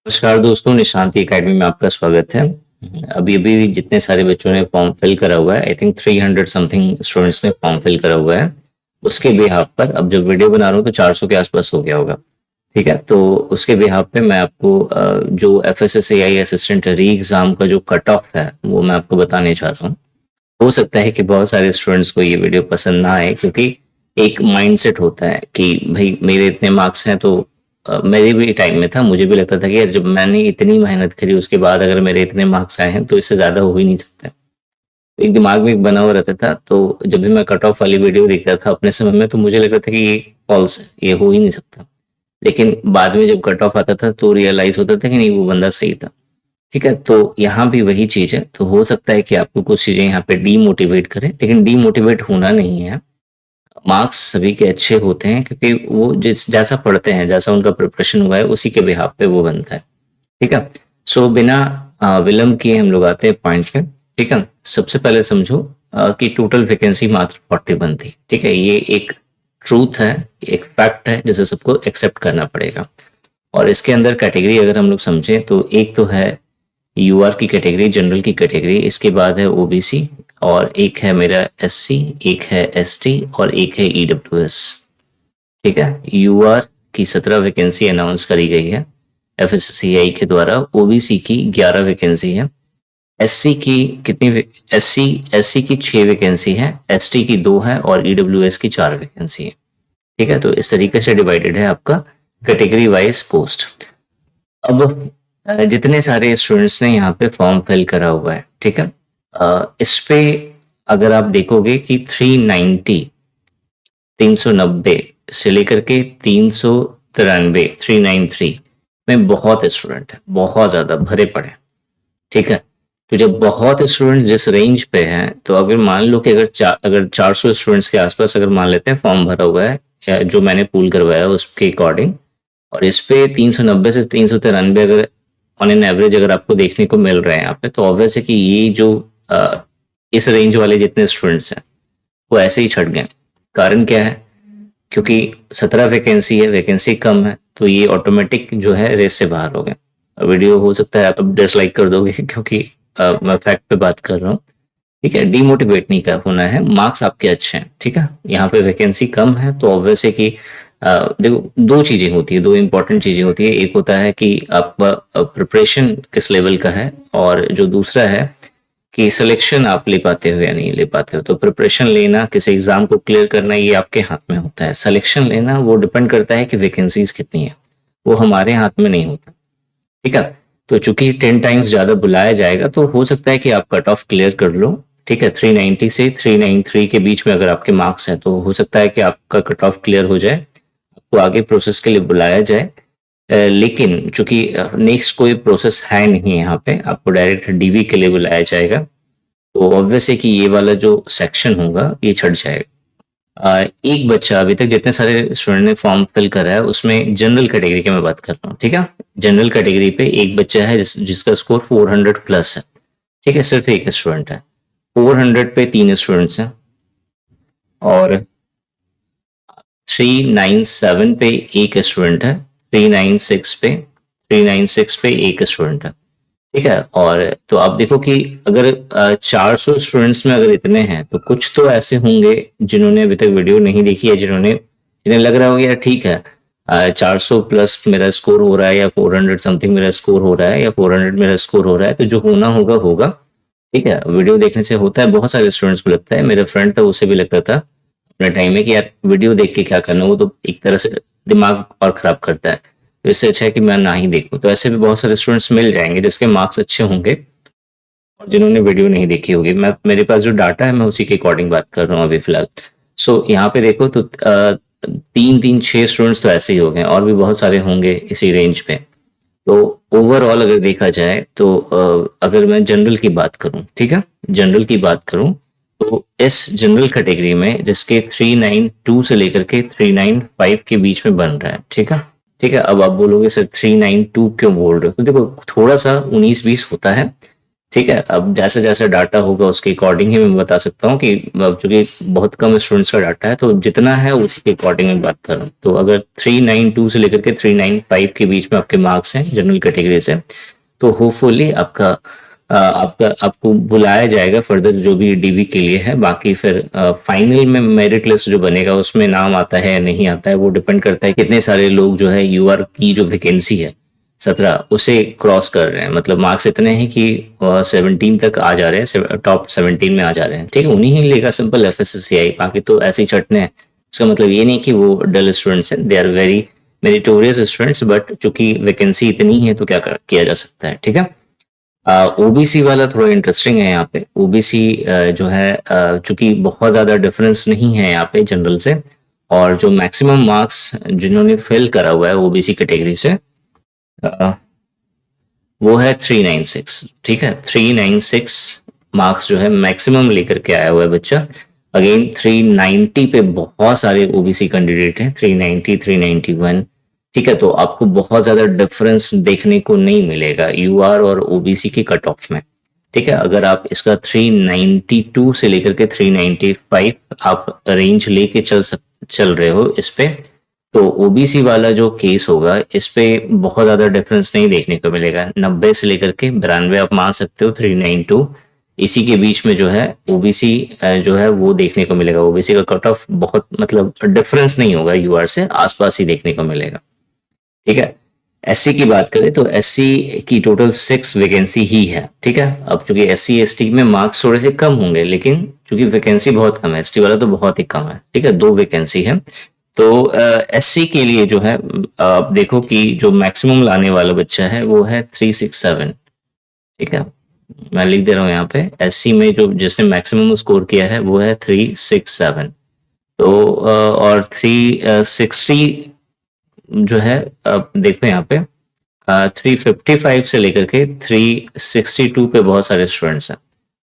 नमस्कार दोस्तों, निशांति एकेडमी में आपका स्वागत है। अभी अभी जितने सारे बच्चों ने फॉर्म फिल करा हुआ है, आई थिंक 300 समथिंग स्टूडेंट्स ने फॉर्म फिल करा हुआ है। उसके बिहाफ पर अब जब वीडियो बना रहा हूँ तो 400 के आसपास हो गया होगा। ठीक है, तो उसके बिहाफ पे मैं आपको जो FSSAI असिस्टेंट री एग्जाम का जो कट ऑफ है वो मैं आपको बताने चाह रहा हूँ। हो सकता है कि बहुत सारे स्टूडेंट्स को ये वीडियो पसंद ना आए, क्योंकि एक माइंडसेट होता है कि भाई मेरे इतने मार्क्स हैं तो मेरे भी टाइम में था, मुझे भी लगता था कि यार जब मैंने इतनी मेहनत करी उसके बाद अगर मेरे इतने मार्क्स आए हैं तो इससे ज्यादा हो ही नहीं सकता। एक दिमाग में एक बना हुआ रहता था, तो जब भी मैं कट ऑफ वाली वीडियो देखता था अपने समय में तो मुझे लगता था कि ये फॉल्स है, ये हो ही नहीं सकता। लेकिन बाद में जब कट ऑफ आता था तो रियलाइज होता था कि नहीं, वो बंदा सही था। ठीक है, तो यहाँ भी वही चीज है। तो हो सकता है कि आपको कुछ चीजें यहाँ पे डीमोटिवेट करें, लेकिन डीमोटिवेट होना नहीं है। मार्क्स सभी के अच्छे होते हैं क्योंकि वो जिस जैसा पढ़ते हैं, जैसा उनका प्रिपरेशन हुआ है उसी के बिहाफ पे वो बनता है। ठीक है, सो बिना विलंब किए हम लोग आते हैं पॉइंट पे। ठीक है, सबसे पहले समझो कि टोटल वैकेंसी मात्र 41 थी। ठीक है, ये एक ट्रूथ है, एक फैक्ट है जिसे सबको एक्सेप्ट करना पड़ेगा। और इसके अंदर कैटेगरी अगर हम लोग समझें तो एक तो है यूआर की कैटेगरी, जनरल की कैटेगरी, इसके बाद है ओबीसी, और एक है मेरा एससी, एक है एसटी और एक है ईडब्ल्यूएस। ठीक है, यूआर की 17 वैकेंसी अनाउंस करी गई है एफएससीआई के द्वारा, ओबीसी की 11 वैकेंसी है, एससी की कितनी, एससी की 6 वैकेंसी है, एसटी की 2 है और ईडब्ल्यूएस की 4 वैकेंसी है। ठीक है, तो इस तरीके से डिवाइडेड है आपका कैटेगरी वाइज पोस्ट। अब जितने सारे स्टूडेंट्स ने यहाँ पे फॉर्म फिल करा हुआ है, ठीक है, इस पे अगर आप देखोगे कि 390 से लेकर के 393 में बहुत स्टूडेंट है, बहुत ज्यादा भरे पड़े। ठीक है, तो जब बहुत स्टूडेंट जिस रेंज पे हैं, तो अगर मान लो कि अगर 400 स्टूडेंट्स के आसपास अगर मान लेते हैं फॉर्म भरा हुआ है जो मैंने पूल करवाया उसके अकॉर्डिंग, और इस पे 390 से 393 अगर ऑन एन एवरेज अगर आपको देखने को मिल रहे हैं यहाँ पे, तो ऑब्वियस है कि ये जो इस रेंज वाले जितने स्टूडेंट्स हैं वो ऐसे ही छट गए। कारण क्या है? क्योंकि 17 वैकेंसी है, वैकेंसी कम है, तो ये ऑटोमेटिक जो है रेस से बाहर हो गए। वीडियो हो सकता है आप डिसलाइक कर दोगे क्योंकि मैं फैक्ट पे बात कर रहा हूँ। ठीक है, डीमोटिवेट नहीं कर होना है, मार्क्स आपके अच्छे हैं। ठीक है, यहाँ पे वैकेंसी कम है तो ऑब्वियस है कि देखो दो चीजें होती है, दो इंपॉर्टेंट चीजें होती है। एक होता है कि आपका प्रिपरेशन किस लेवल का है, और जो दूसरा है कि सिलेक्शन आप ले पाते हो या नहीं ले पाते हो। तो प्रिपरेशन लेना, किसी एग्जाम को क्लियर करना, ये आपके हाथ में होता है। सिलेक्शन लेना वो डिपेंड करता है कि वैकेंसीज कितनी है, वो हमारे हाथ में नहीं होता। ठीक है, तो चूंकि 10 टाइम्स ज्यादा बुलाया जाएगा तो हो सकता है कि आप कट ऑफ क्लियर कर लो। ठीक है, 390 से 393 के बीच में अगर आपके मार्क्स हैं तो हो सकता है कि आपका कट ऑफ क्लियर हो जाए, आपको आगे प्रोसेस के लिए बुलाया जाए। लेकिन चूंकि नेक्स्ट कोई प्रोसेस है नहीं यहाँ पे, आपको डायरेक्ट डीवी के लिए बुलाया जाएगा, तो ऑब्वियस है कि ये वाला जो सेक्शन होगा ये छट जाएगा। एक बच्चा, अभी तक जितने सारे स्टूडेंट ने फॉर्म फिल करा है उसमें जनरल कैटेगरी की मैं बात कर रहा हूँ। ठीक है, जनरल कैटेगरी पे एक बच्चा है जिसका स्कोर 400 प्लस है। ठीक है, सिर्फ एक स्टूडेंट है। 400 पे 3 स्टूडेंट्स हैं, और 397 पे एक स्टूडेंट है, 396 पे एक स्टूडेंट है। ठीक है, और तो आप देखो कि अगर 400 स्टूडेंट्स में अगर इतने हैं तो कुछ तो ऐसे होंगे जिन्होंने अभी तक वीडियो नहीं देखी है, जिन्हें लग रहा होगा यार ठीक है 400 प्लस मेरा स्कोर हो रहा है, या 400 समथिंग मेरा स्कोर हो रहा है, या 400 मेरा स्कोर हो रहा है, तो जो होना होगा होगा। ठीक है, वीडियो देखने से होता है, बहुत सारे स्टूडेंट्स को लगता है, मेरा फ्रेंड था उसे भी लगता था अपने टाइम में कि यार वीडियो देख के क्या करना, वो तो एक तरह से दिमाग और खराब करता है, तो इससे अच्छा है कि मैं ना ही देखूं। तो ऐसे भी बहुत सारे स्टूडेंट्स मिल जाएंगे जिसके मार्क्स अच्छे होंगे और जिन्होंने वीडियो नहीं देखी होगी। मैं मेरे पास जो डाटा है मैं उसी के अकॉर्डिंग बात कर रहा हूँ अभी फिलहाल। सो यहाँ पे देखो तो 6 स्टूडेंट्स तो ऐसे ही हो गए, और भी बहुत सारे होंगे इसी रेंज पे। तो ओवरऑल अगर देखा जाए तो अगर मैं जनरल की बात करूं, ठीक है, जनरल की बात करूं, तो इस जनरल कैटेगरी में जिसके 392 से लेकर के 395 के बीच में बन रहा है। ठीक है, ठीक है, अब आप बोलोगे सर 392 क्यों बोल रहे हो, तो देखो थोड़ा सा 19-20 होता है। ठीक है, अब जैसे जैसे डाटा होगा उसके अकॉर्डिंग ही मैं बता सकता हूँ कि अब चूंकि बहुत कम स्टूडेंट्स का डाटा है तो जितना है उसी के अकॉर्डिंग मैं बात कर रहा हूँ। तो अगर 392 से लेकर के 395 के बीच में आपके मार्क्स हैं जनरल कैटेगरी से, तो होपफुली आपको बुलाया जाएगा फर्दर जो भी डीवी के लिए है। बाकी फिर फाइनल में मेरिट लिस्ट जो बनेगा उसमें नाम आता है या नहीं आता है वो डिपेंड करता है कितने सारे लोग जो है यूआर की जो वैकेंसी है 17 उसे क्रॉस कर रहे हैं। मतलब मार्क्स इतने हैं कि 17 तक आ जा रहे हैं, टॉप 17 में आ जा रहे हैं। ठीक है, उन्हीं ही लेगा सिंपल FSSAI, बाकी तो ऐसे ही छटने हैं। इसका मतलब ये नहीं कि वो डल स्टूडेंट्स हैं, they are very meritorious students, but चूंकि वैकेंसी इतनी है तो क्या किया जा सकता है। ठीक है, ओबीसी वाला थोड़ा इंटरेस्टिंग है यहाँ पे। ओबीसी जो है चूंकि बहुत ज्यादा डिफरेंस नहीं है यहाँ पे जनरल से, और जो मैक्सिमम मार्क्स जिन्होंने फिल करा हुआ है ओबीसी कैटेगरी से वो है 396। ठीक है, 396 मार्क्स जो है मैक्सिमम लेकर के आया हुआ है बच्चा। अगेन 390 पे बहुत सारे ओबीसी कैंडिडेट हैं, 390, 391। ठीक है, तो आपको बहुत ज्यादा डिफरेंस देखने को नहीं मिलेगा यूआर और ओबीसी के कट ऑफ में। ठीक है, अगर आप इसका 392 से लेकर के 395 आप रेंज लेके चल रहे हो इस पे, तो ओबीसी वाला जो केस होगा इस पे बहुत ज्यादा डिफरेंस नहीं देखने को मिलेगा। 90 से लेकर के 92 आप मान सकते हो, 392 इसी के बीच में जो है ओबीसी जो है वो देखने को मिलेगा। ओबीसी का कट ऑफ बहुत मतलब डिफरेंस नहीं होगा यूआर से, आसपास ही देखने को मिलेगा। ठीक है, एससी की बात करें तो एससी की टोटल 6 वैकेंसी ही है। ठीक है, अब चूंकि एससी एसटी में मार्क्स थोड़े से कम होंगे, लेकिन चूंकि वैकेंसी बहुत कम है, एसटी वाला तो बहुत ही कम है। ठीक है, 2 वैकेंसी है। तो एससी के लिए जो है आप देखो कि जो मैक्सिमम लाने वाला बच्चा है वो है 367। ठीक है, मैं लिख दे रहा हूँ यहाँ पे, एससी में जो जिसने मैक्सिमम स्कोर किया है वो है 367। तो और 360 जो है आप देखो यहाँ पे 355 से लेकर के 362 पे बहुत सारे स्टूडेंट्स हैं।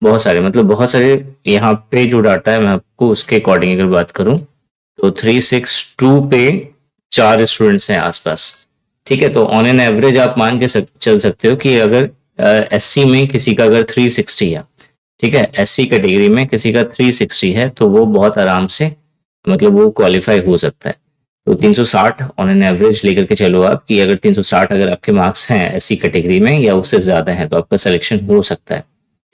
बहुत सारे मतलब बहुत सारे यहाँ पे जो डाटा है मैं आपको उसके अकॉर्डिंग अगर बात करूं तो 362 पे 4 स्टूडेंट्स हैं आसपास। ठीक है, तो ऑन एन एवरेज आप मान के चल सकते हो कि अगर एससी में किसी का अगर 360 है, ठीक है, एससी कैटेगरी में किसी का 360 है तो वो बहुत आराम से मतलब वो क्वालिफाई हो सकता है। तो 360 ऑन एन एवरेज लेकर के चलो आप कि अगर 360 अगर आपके मार्क्स हैं एससी कैटेगरी में या उससे ज्यादा है तो आपका सिलेक्शन हो सकता है।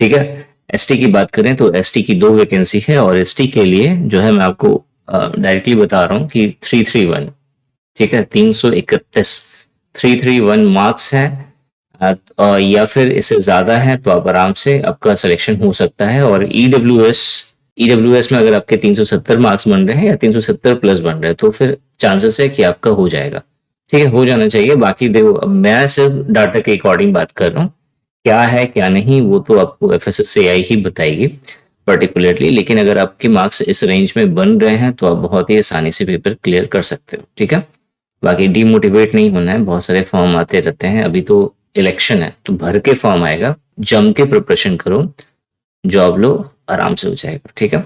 ठीक है, एसटी की बात करें तो एसटी की 2 वैकेंसी है, और एसटी के लिए जो है मैं आपको डायरेक्टली बता रहा हूँ कि 331। ठीक है, 331 331 मार्क्स है, या फिर इससे ज्यादा है तो आप आराम से आपका सिलेक्शन हो सकता है। और ईडब्ल्यूएस में अगर आपके 370 मार्क्स बन रहे हैं या 370 प्लस बन रहे हैं तो फिर चांसेस है कि आपका हो जाएगा। ठीक है, हो जाना चाहिए। बाकी देखो अब मैं सिर्फ डाटा के अकॉर्डिंग बात कर रहा हूँ, क्या है क्या नहीं वो तो आपको FSSAI ही बताएगी पर्टिकुलरली। लेकिन अगर आपके मार्क्स इस रेंज में बन रहे हैं तो आप बहुत ही आसानी से पेपर क्लियर कर सकते हो। ठीक है, बाकी डीमोटिवेट नहीं होना है, बहुत सारे फॉर्म आते रहते हैं। अभी तो इलेक्शन है तो भर के फॉर्म आएगा, जम के प्रिपरेशन करो, जॉब लो, आराम से हो जाएगा। ठीक है,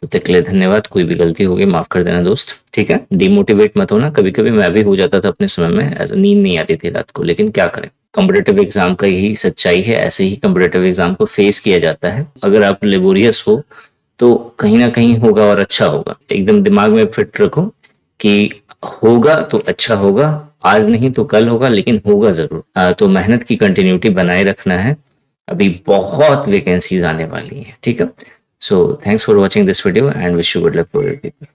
तो तक के लिए धन्यवाद। कोई भी गलती होगी माफ कर देना दोस्त। ठीक है, डिमोटिवेट मत होना, कभी कभी मैं भी हो जाता था अपने समय में, नींद नहीं आती थी रात को, लेकिन क्या करें, कॉम्पिटेटिव एग्जाम का यही सच्चाई है। ऐसे ही कॉम्पिटेटिव एग्जाम को फेस किया जाता है। अगर आप लेबोरियस हो तो कहीं ना कहीं होगा और अच्छा होगा। एकदम दिमाग में फिट रखो कि होगा तो अच्छा होगा, आज नहीं तो कल होगा, लेकिन होगा जरूर। तो मेहनत की कंटिन्यूटी बनाए रखना है, अभी बहुत वैकेंसीज आने वाली हैं। ठीक है, so thanks for watching this video and wish you good luck for your paper.